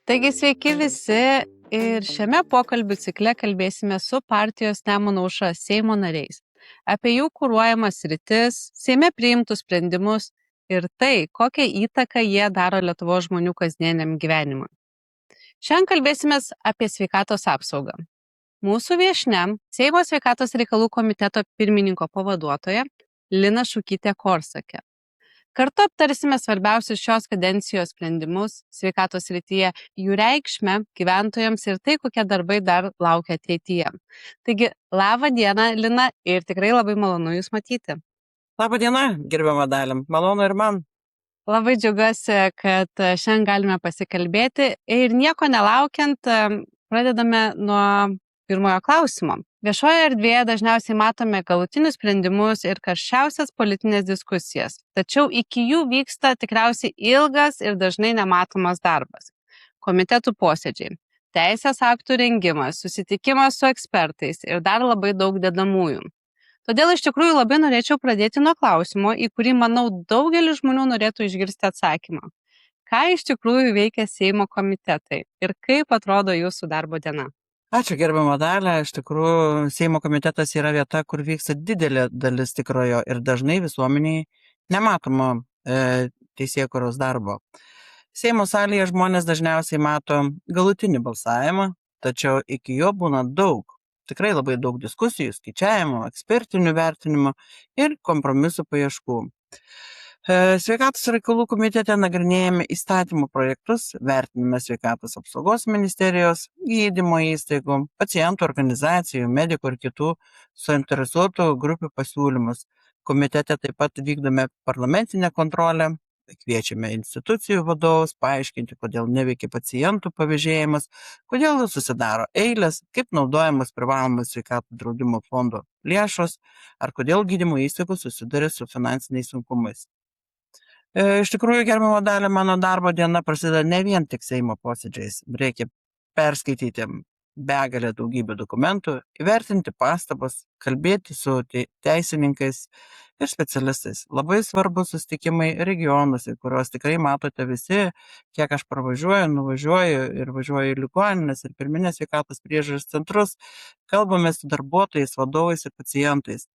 Taigi sveiki visi ir šiame pokalbių cikle kalbėsime su partijos Nemuno aušra Seimo nariais apie jų kuruojamas sritis, Seime priimtus sprendimus ir tai, kokią įtaką jie daro Lietuvos žmonių kasdieniam gyvenimui. Šiandien kalbėsime apie sveikatos apsaugą. Mūsų viešnia Seimo sveikatos reikalų komiteto pirmininko pavaduotoja Lina Šukytė-Korsakė. Kartu aptarsime svarbiausius šios kadencijos sprendimus sveikatos srityje, jų reikšmę gyventojams ir tai, kokie darbai dar laukia ateityje. Taigi, labą dieną, Lina, ir tikrai labai malonu Jūs matyti. Labą dieną, gerbiama Dalia, malonu ir man. Labai džiaugiuosi, kad šiandien galime pasikalbėti ir nieko nelaukiant, pradedame nuo pirmojo klausimo. Viešoje erdvėje dažniausiai matome galutinius sprendimus ir karščiausias politinės diskusijas, tačiau iki jų vyksta tikriausiai ilgas ir dažnai nematomas darbas. Komitetų posėdžiai, teisės aktų rengimas, susitikimas su ekspertais ir dar labai daug dedamųjų. Todėl iš tikrųjų labai norėčiau pradėti nuo klausimo, į kurį, manau, daugelis žmonių norėtų išgirsti atsakymą. Ką iš tikrųjų veikia Seimo komitetai ir kaip atrodo jūsų darbo diena? Ačiū, gerbiama Dalia. Iš tikrųjų, Seimo komitetas yra vieta, kur vyksta didelė dalis tikrojo ir dažnai visuomeniai nematomo teisėkūros darbo. Seimo salėje žmonės dažniausiai mato galutinį balsavimą, tačiau iki jo būna daug, tikrai labai daug diskusijų, skaičiavimo, ekspertinių vertinimų ir kompromisų paieškų. Sveikatos reikalų komitete nagrinėjame įstatymų projektus, vertiname sveikatos apsaugos ministerijos, gydymo įstaigų, pacientų organizacijų, medikų ir kitų suinteresuotų grupių pasiūlymus. Komitete taip pat vykdome parlamentinę kontrolę, kviečiame institucijų vadovus paaiškinti, kodėl neveikia pacientų pavėžėjimas, kodėl susidaro eilės, kaip naudojamas privalomas sveikatos draudimo fondo lėšos ar kodėl gydymo įstaigos susiduria su finansiniais sunkumais. Iš tikrųjų, gerbiama Dalia, mano darbo diena prasideda ne vien tik Seimo posėdžiais. Reikia perskaityti begalę daugybę dokumentų, įvertinti pastabas, kalbėti su teisininkais ir specialistais. Labai svarbus susitikimai regionuose, kuriuos tikrai matote visi, kiek aš pravažiuoju, nuvažiuoju ir važiuoju į ligoninės ir pirminės sveikatos priežiūros centrus, kalbame su darbuotojais, vadovais ir pacientais.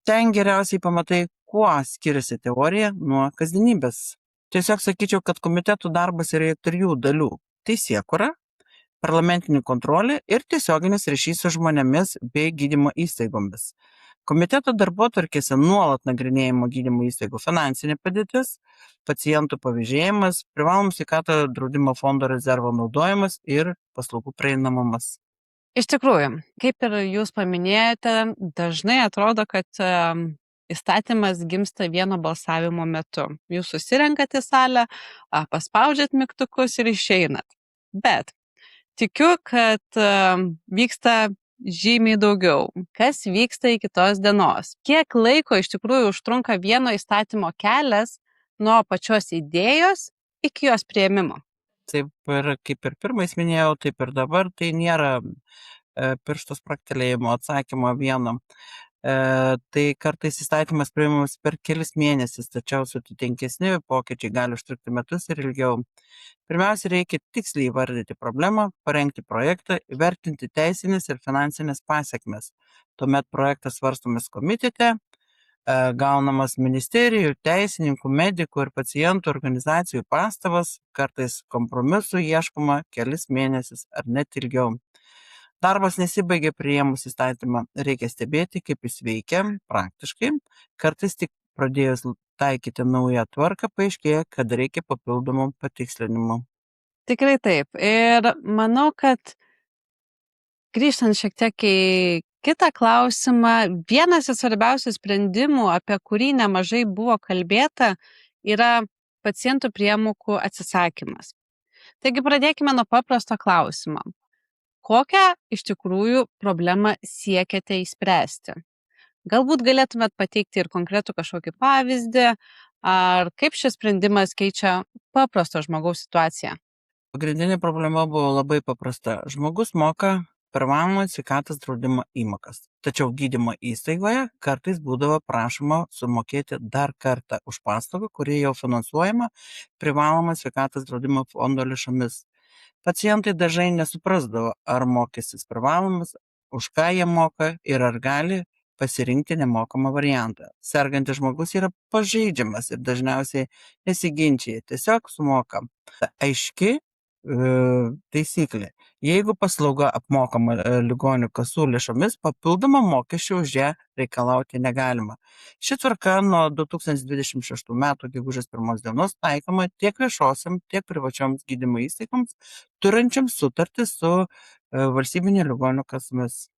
Ten geriausiai pamatai, kuo skiriasi teorija nuo kasdienybės. Tiesiog sakyčiau, kad komitetų darbas yra 3 dalių - teisėkūra, parlamentinė kontrolė ir tiesioginis ryšys su žmonėmis bei gydymo įstaigomis. Komiteto darbotvarkėse nuolat nagrinėjimo gydymo įstaigų finansinė padėtis, pacientų pavėžėjimas, privalomų sveikatos draudimo fondo rezervo naudojimas ir paslaugų prieinamumas. Iš tikrųjų, kaip ir jūs paminėjote, dažnai atrodo, kad įstatymas gimsta vieno balsavimo metu. Jūs susirenkate į salę, paspaudžiat mygtukus ir išeinat. Bet tikiu, kad vyksta žymiai daugiau. Kas vyksta iki tos dienos? Kiek laiko iš tikrųjų užtrunka vieno įstatymo kelias nuo pačios idėjos iki jos priėmimo? Taip ir kaip ir pirmais minėjau, taip ir dabar tai nėra piršto spragtelėjimo atsakymo vieno. Tai kartais įstatymas priimamas per kelis mėnesius, tačiau sudėtingesni pokyčiai gali užtrukti metus ir ilgiau. Pirmiausia, reikia tiksliai įvardyti problemą, parengti projektą, įvertinti teisinės ir finansinės pasiekmes. Tuomet projektas svarstomas komitete, gaunamas ministerijų, teisininkų, medikų ir pacientų organizacijų pastabas, kartais kompromisų ieškoma kelis mėnesius ar net ilgiau. Darbas nesibaigia priėmus įstatymą, reikia stebėti, kaip jis veikia praktiškai, kartais tik pradėjus taikyti naują tvarką paaiškėja, kad reikia papildomų patikslinimų. Tikrai taip. Ir manau, kad grįžtant šiek tiek į kitą klausimą, vienas iš svarbiausių sprendimų, apie kurį nemažai buvo kalbėta, yra pacientų priemokų atsisakymas. Taigi pradėkime nuo paprasto klausimo. Kokią iš tikrųjų problemą siekiate išspręsti? Galbūt galėtumėt pateikti ir konkretų kažkokį pavyzdį, ar kaip šis sprendimas keičia paprasto žmogaus situaciją? Pagrindinė problema buvo labai paprasta. Žmogus moka privalomą sveikatos draudimo įmokas. Tačiau gydymo įstaigoje kartais būdavo prašoma sumokėti dar kartą už paslaugą, kuri jau finansuojama privalomą sveikatos draudimo fondo lėšomis. Pacientai dažnai nesuprasdavo, ar mokestis privalomas, už ką jie moka ir ar gali pasirinkti nemokamą variantą. Sergantis žmogus yra pažeidžiamas ir dažniausiai nesiginčia, tiesiog sumoka. Aiški taisyklė. Jeigu paslauga apmokama ligonių kasų lėšomis, papildomą mokesčių už ją reikalauti negalima. Ši tvarka nuo 2026 m. gegužės 1 dienos taikoma tiek viešosiam, tiek privačioms gydymo įstaigoms, turinčiams sutartį su valstybinė ligonių kasomis.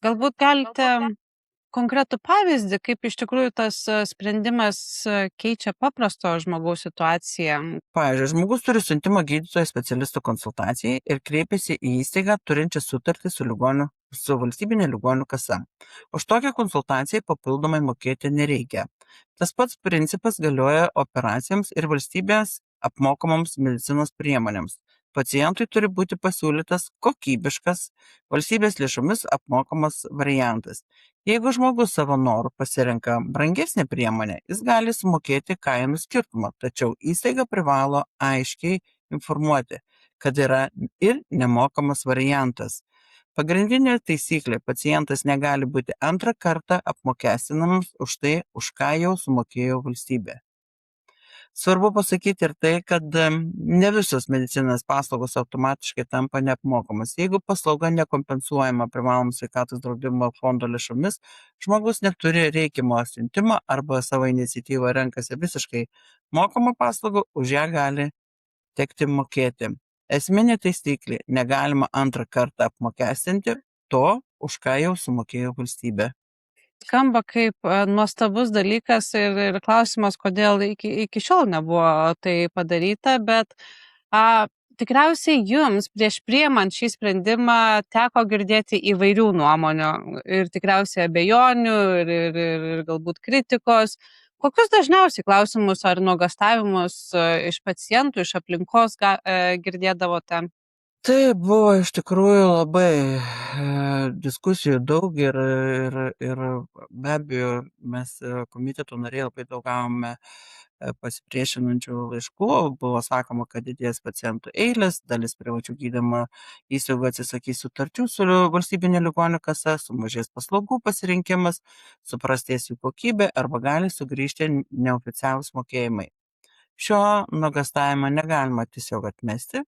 Galbūt galite konkretų pavyzdį, kaip iš tikrųjų tas sprendimas keičia paprasto žmogaus situaciją. Pavyzdžiui, žmogus turi siuntimą gydytojo specialisto konsultacijai ir kreipiasi į įstaigą turinčią sutartį su valstybinė ligonių kasa. Už tokią konsultaciją papildomai mokėti nereikia. Tas pats principas galioja operacijoms ir valstybės apmokamoms medicinos priemonėms. Pacientui turi būti pasiūlytas kokybiškas, valstybės lėšomis apmokamas variantas. Jeigu žmogus savo norų pasirenka brangesnę priemonę, jis gali sumokėti kainų skirtumą, tačiau įstaiga privalo aiškiai informuoti, kad yra ir nemokamas variantas. Pagrindinė taisyklė - pacientas negali būti antrą kartą apmokestinamas už tai, už ką jau sumokėjo valstybė. Svarbu pasakyti ir tai, kad ne visos medicininės paslaugos automatiškai tampa neapmokamos. Jeigu paslauga nekompensuojama privalomų sveikatos draudimo fondo lėšomis, žmogus neturi reikiamo siuntimo arba savo iniciatyvą renkasi visiškai mokamą paslaugą, už ją gali tekti mokėti. Esminė taisyklė - negalima antrą kartą apmokestinti to, už ką jau sumokėjo valstybė. Skamba kaip nuostabus dalykas ir klausimas, kodėl iki šiol nebuvo tai padaryta, bet tikriausiai jums prieš priimant šį sprendimą teko girdėti įvairių nuomonių ir tikriausiai abejonių ir galbūt kritikos. Kokius dažniausiai klausimus ar nuogastavimus iš pacientų, iš aplinkos girdėdavote? Tai buvo iš tikrųjų labai diskusijų daug ir be abejo mes komiteto nariai labai daug gavome pasipriešinančių laiškų, buvo sakoma, kad didės pacientų eilės, dalis privačių gydymo įstaigų atsisakys sutarčių su valstybinė ligonių kasa, sumažės paslaugų pasirinkimas, suprastės jų kokybė arba gali sugrįžti neoficialūs mokėjimai. Šio nuogąstavimo negalima tiesiog atmesti.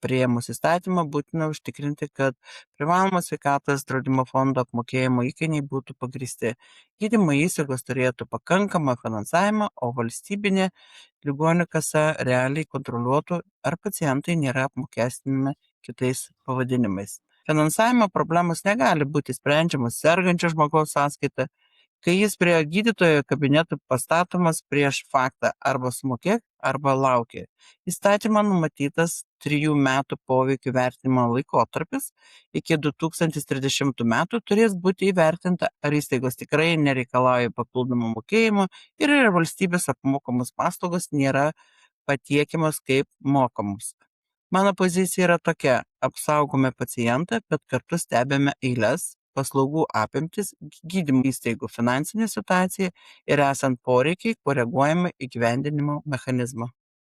Priėmus įstatymą būtina užtikrinti, kad privalomas sveikatos draudimo fondo apmokėjimo įkainiai būtų pagrįsti. Gydymo įstaigos turėtų pakankamą finansavimą, o valstybinė ligonių kasa realiai kontroliuotų, ar pacientai nėra apmokestinami kitais pavadinimais. Finansavimo problemos negali būti sprendžiamos sergančio žmogaus sąskaita, kai jis prie gydytojo kabinetų pastatomas prieš faktą arba sumokėk, arba laukia. Įstatymą numatytas 3 metų poveikio vertinimo laikotarpis. Iki 2030 metų turės būti įvertinta, ar įstaigos tikrai nereikalauja papildomų mokėjimų ir ar valstybės apmokamos paslaugos nėra patiekiamos kaip mokamos. Mano pozicija yra tokia: apsaugome pacientą, bet kartu stebime eiles, paslaugų apimtis, gydymo įstaigų finansinė situacija ir esant poreikiai koreguojama įgyvendinimo mechanizmą.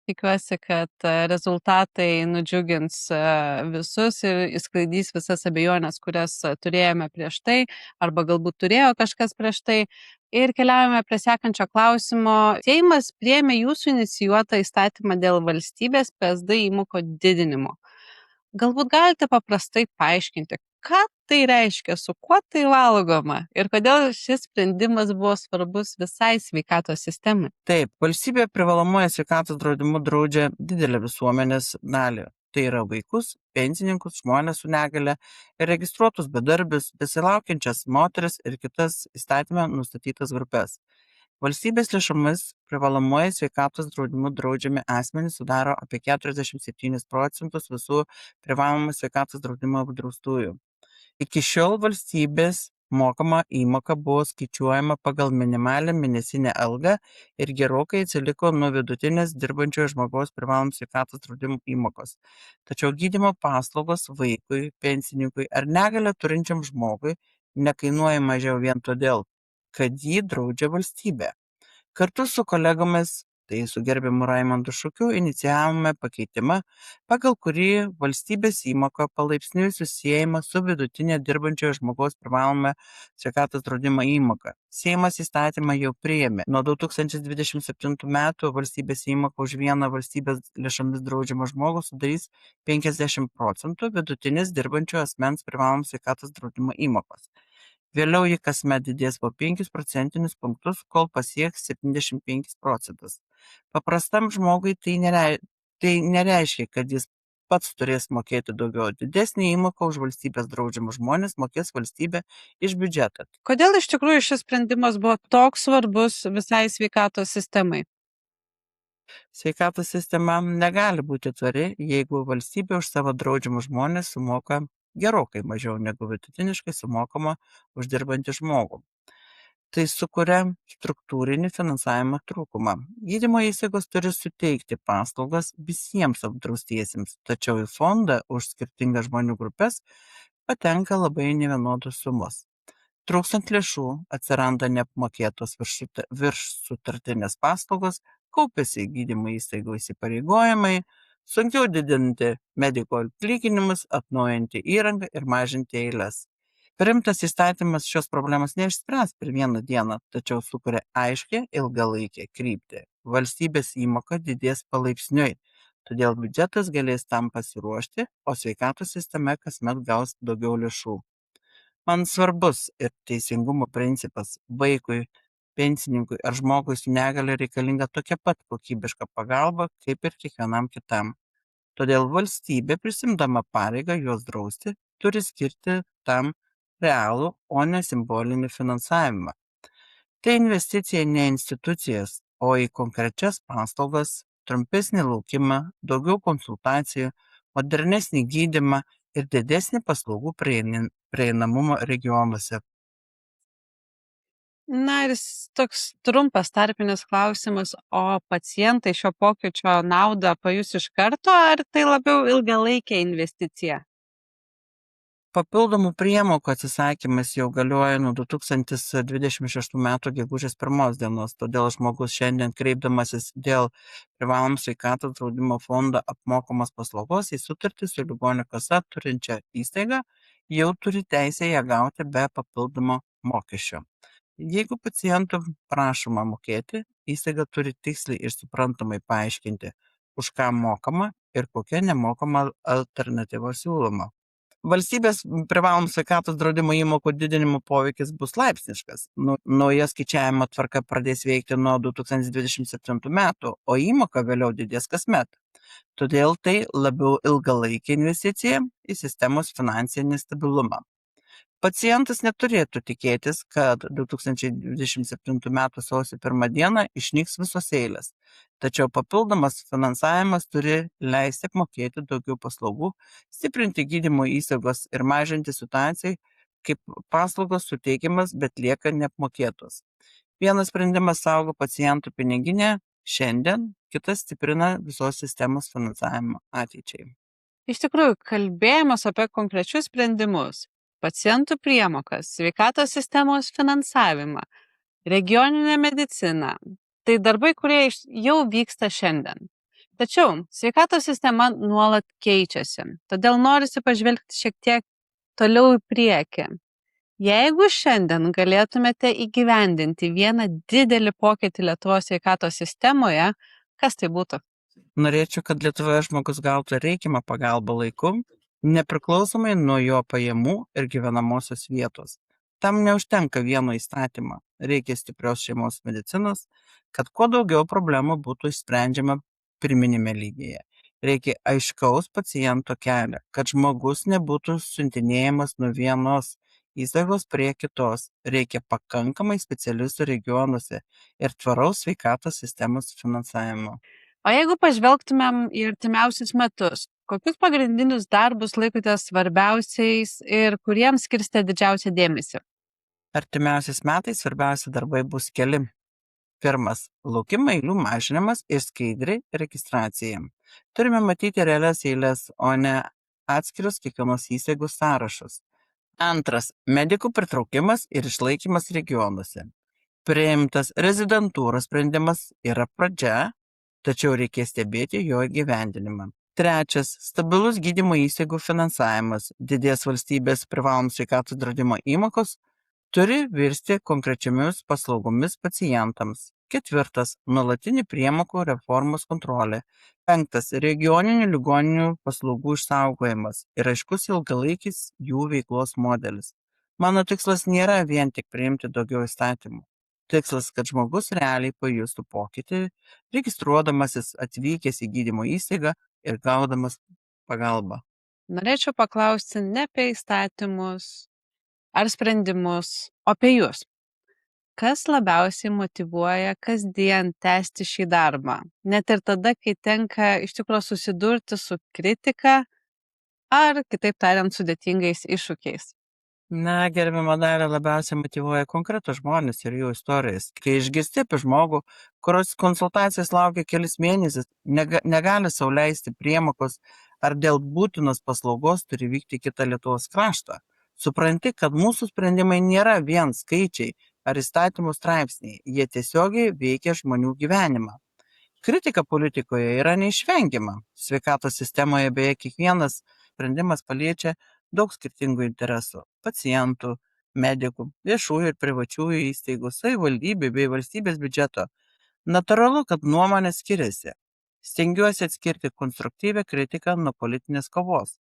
Tikiuosi, kad rezultatai nudžiugins visus ir išsklaidys visas abejonės, kurias turėjome prieš tai, arba galbūt turėjo kažkas prieš tai. Ir keliaujame prie sekančio klausimo. Seimas priėmė jūsų inicijuotą įstatymą dėl valstybės PSD įmokų didinimo. Galbūt galite paprastai paaiškinti, ką tai reiškia, su kuo tai valgoma ir kodėl šis sprendimas buvo svarbus visai sveikatos sistemai? Taip, valstybė privalomuoju sveikatos draudimu draudžia didelę visuomenės dalį. Tai yra vaikus, pensininkus, žmonės su negale, registruotus bedarbius, besilaukiančias moteris ir kitas įstatymę nustatytas grupės. Valstybės lėšomis privalomuoju sveikatos draudimu draudžiami asmenys sudaro apie 47% visų privalomų sveikatos draudimo apdraustųjų. Iki šiol valstybės mokama įmoka buvo skaičiuojama pagal minimalią mėnesinę algą ir gerokai atsiliko nuo vidutinės dirbančiojo žmogaus privalomų sveikatos draudimo įmokos. Tačiau gydymo paslaugos vaikui, pensininkui ar negalę turinčiam žmogui nekainuoja mažiau vien todėl, kad jį draudžia valstybė. Kartu su kolegomis, tai su gerbiamu Raimondu Šukiu inicijavome pakeitimą, pagal kurį valstybės įmoka palaipsniui susijęjama su vidutinė dirbančiojo žmogaus privaloma sveikatos draudimo įmoka. Seimas įstatymą jau priėmė. Nuo 2027 metų valstybės įmoka už vieną valstybės lėšomis draudžiamą žmogų sudarys 50% vidutinės dirbančio asmens privalomos sveikatos draudimo įmokos. Vėliau ji kasmet didės po 5 procentinius punktus, kol pasieks 75 procentus. Paprastam žmogui tai nereiškia, kad jis pats turės mokėti daugiau. Didesnį įmoką už valstybės draudžiamus žmonės mokės valstybė iš biudžeto. Kodėl iš tikrųjų šis sprendimas buvo toks svarbus visai sveikatos sistemai? Sveikatos sistema negali būti tvari, jeigu valstybė už savo draudžiamus žmonės sumoka gerokai mažiau negu vidutiniškai sumokama už dirbantį žmogų. Tai sukuria struktūrinį finansavimo trūkumą. Gydymo įstaigos turi suteikti paslaugas visiems apdraustiesiems, tačiau į fondą už skirtingas žmonių grupės patenka labai nevienodos sumos. Trūkstant lėšų atsiranda neapmokėtos virš sutartinės paslaugos, kaupiasi gydymo įstaigų įsipareigojimai, sunkiau didinti mediko atlyginimus, atnaujinti įrangą ir mažinti eiles. Priimtas įstatymas šios problemos neišspręs per vieną dieną, tačiau sukuria aiškią ilgalaikę kryptį. Valstybės įmoka didės palaipsniui, todėl biudžetas galės tam pasiruošti, o sveikatos sistema kasmet gaus daugiau lėšų. Man svarbus ir teisingumo principas. Vaikui, pensininkui ar žmogui su negalia reikalinga tokia pat kokybiška pagalba, kaip ir kiekvienam kitam. Todėl valstybė, prisimdama pareigą juos drausti, turi skirti tam realų, o ne simbolinį finansavimą. Tai investicija ne institucijas, o į konkrečias paslaugas, trumpesnį laukimą, daugiau konsultacijų, modernesnį gydymą ir didesnį paslaugų prieinamumą regionuose. Na ir toks trumpas tarpinis klausimas, o pacientai šio pokyčio naudą pajus iš karto, ar tai labiau ilgalaikė investicija? Papildomų priemokų atsisakymas jau galioja nuo 2026 m. gegužės 1 dienos, todėl žmogus šiandien kreipdamasis dėl privalomų sveikatos draudimo fondo apmokamos paslaugos į sutartį su ligonio kasa turinčia įstaiga jau turi teisę ją gauti be papildomo mokesčio. Jeigu pacientų prašoma mokėti, įstaiga turi tiksliai ir suprantamai paaiškinti, už ką mokama ir kokia nemokama alternatyva siūloma. Valstybės privalomų sveikatos draudimo įmokų didinimo poveikis bus laipsniškas. Nauja skaičiavimo tvarka pradės veikti nuo 2027 metų, o įmoka vėliau didės kasmet. Todėl tai labiau ilgalaikė investicija į sistemos finansinį stabilumą. Pacientas neturėtų tikėtis, kad 2027 m. sausio 1 d. išnyks visos eilės, tačiau papildomas finansavimas turi leisti apmokėti daugiau paslaugų, stiprinti gydymo įstaigos ir mažinti situaciją, kaip paslaugos suteikiamas, bet lieka neapmokėtos. Vienas sprendimas saugo pacientų piniginę šiandien, kitas stiprina visos sistemos finansavimą ateičiai. Iš tikrųjų, kalbėjimas apie konkrečius sprendimus, pacientų priemokas, sveikatos sistemos finansavimą, regioninę mediciną. Tai darbai, kurie jau vyksta šiandien. Tačiau sveikatos sistema nuolat keičiasi, todėl norisi pažvelgti šiek tiek toliau į priekį. Jeigu šiandien galėtumėte įgyvendinti vieną didelį pokytį Lietuvos sveikatos sistemoje, kas tai būtų? Norėčiau, kad Lietuvoje žmogus gautų reikiamą pagalbą laiku, nepriklausomai nuo jo pajamų ir gyvenamosios vietos. Tam neužtenka vieno įstatymo, reikia stiprios šeimos medicinos, kad kuo daugiau problemų būtų išsprendžiama pirminėme lygyje. Reikia aiškaus paciento kelio, kad žmogus nebūtų siuntinėjamas nuo vienos įstaigos prie kitos. Reikia pakankamai specialistų regionuose ir tvaraus sveikatos sistemos finansavimo. O jeigu pažvelgtumėm į artimiausius metus, kokius pagrindinius darbus laikote svarbiausiais ir kuriems skirsite didžiausią dėmesį? Artimiausiais metais svarbiausi darbai bus keli. Pirmas - laukimo eilių mažinimas ir skaidri registracija. Turime matyti realias eiles, o ne atskirus kiekvienos įstaigos sąrašus. Antras - medikų pritraukimas ir išlaikymas regionuose. Priimtas rezidentūros sprendimas yra pradžia, tačiau reikės stebėti jo įgyvendinimą. Trečias - stabilus gydymo įstaigų finansavimas, didės valstybės privalomų sveikatos draudimo įmokos, turi virsti konkrečiamis paslaugomis pacientams. Ketvirtas - nuolatinė priemokų reformos kontrolė. Penktas - regioninių ligoninių paslaugų išsaugojimas ir aiškus ilgalaikis jų veiklos modelis. Mano tikslas nėra vien tik priimti daugiau įstatymų. Tikslas, kad žmogus realiai pajustų pokytį, registruodamasis atvykęs į gydymo įstaigą ir gaudamas pagalbą. Norėčiau paklausti ne apie įstatymus ar sprendimus, o apie jūs. Kas labiausiai motyvuoja kasdien tęsti šį darbą, net ir tada, kai tenka iš tikrųjų susidurti su kritika ar, kitaip tariant, sudėtingais iššūkiais? Na, gerbiama Dalia, labiausiai motyvuoja konkretus žmonės ir jų istorijas. Kai išgirsti apie žmogų, kurios konsultacijas laukia kelis mėnesius, negali sau leisti priemokos ar dėl būtinos paslaugos turi vykti į kitą Lietuvos kraštą, supranti, kad mūsų sprendimai nėra vien skaičiai ar įstatymų straipsniai, jie tiesiogiai veikia žmonių gyvenimą. Kritika politikoje yra neišvengiama. Sveikatos sistemoje beje kiekvienas sprendimas paliečia daug skirtingų interesų - pacientų, medikų, viešųjų ir privačiųjų įstaigų, savivaldybių bei valstybės biudžeto. Natūralu, kad nuomonės skiriasi. Stengiuosi atskirti konstruktyvią kritiką nuo politinės kovos.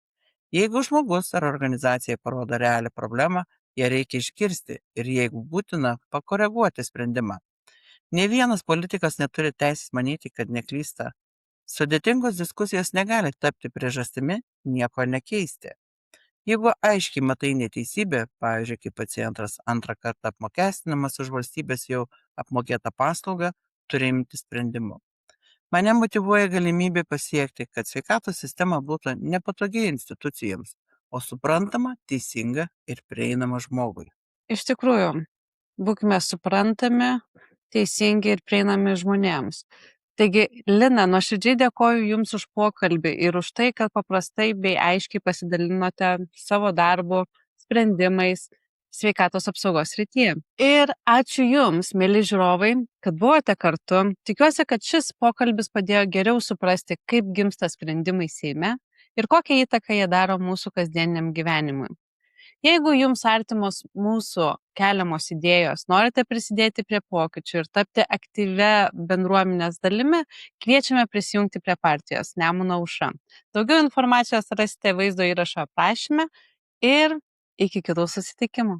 Jeigu žmogus ar organizacija parodo realią problemą, ją reikia išgirsti ir jeigu būtina, pakoreguoti sprendimą. Nė vienas politikas neturi teisės manyti, kad neklysta. Sudėtingos diskusijos negali tapti priežastimi nieko nekeisti. Jeigu aiškiai matai neteisybę, pavyzdžiui, kai pacientas antrą kartą apmokestinamas už valstybės jau apmokėtą paslaugą, turi imti sprendimų. Mane motyvuoja galimybė pasiekti, kad sveikatos sistema būtų nepatogi institucijoms, o suprantama, teisinga ir prieinama žmogui. Iš tikrųjų, būkime suprantami, teisingi ir prieinami žmonėms. Taigi, Lina, nuoširdžiai dėkoju Jums už pokalbį ir už tai, kad paprastai bei aiškiai pasidalinote savo darbu, sprendimais sveikatos apsaugos srityje. Ir ačiū Jums, mėly žiūrovai, kad buvote kartu. Tikiuosi, kad šis pokalbis padėjo geriau suprasti, kaip gimsta sprendimai Seime ir kokią įtaką jie daro mūsų kasdieniam gyvenimui. Jeigu Jums artimos mūsų keliamos idėjos, norite prisidėti prie pokyčių ir tapti aktyvia bendruomenės dalimi, kviečiame prisijungti prie partijos Nemuno aušra. Daugiau informacijos rasite vaizdo įrašo aprašyme ir iki kitų susitikimų.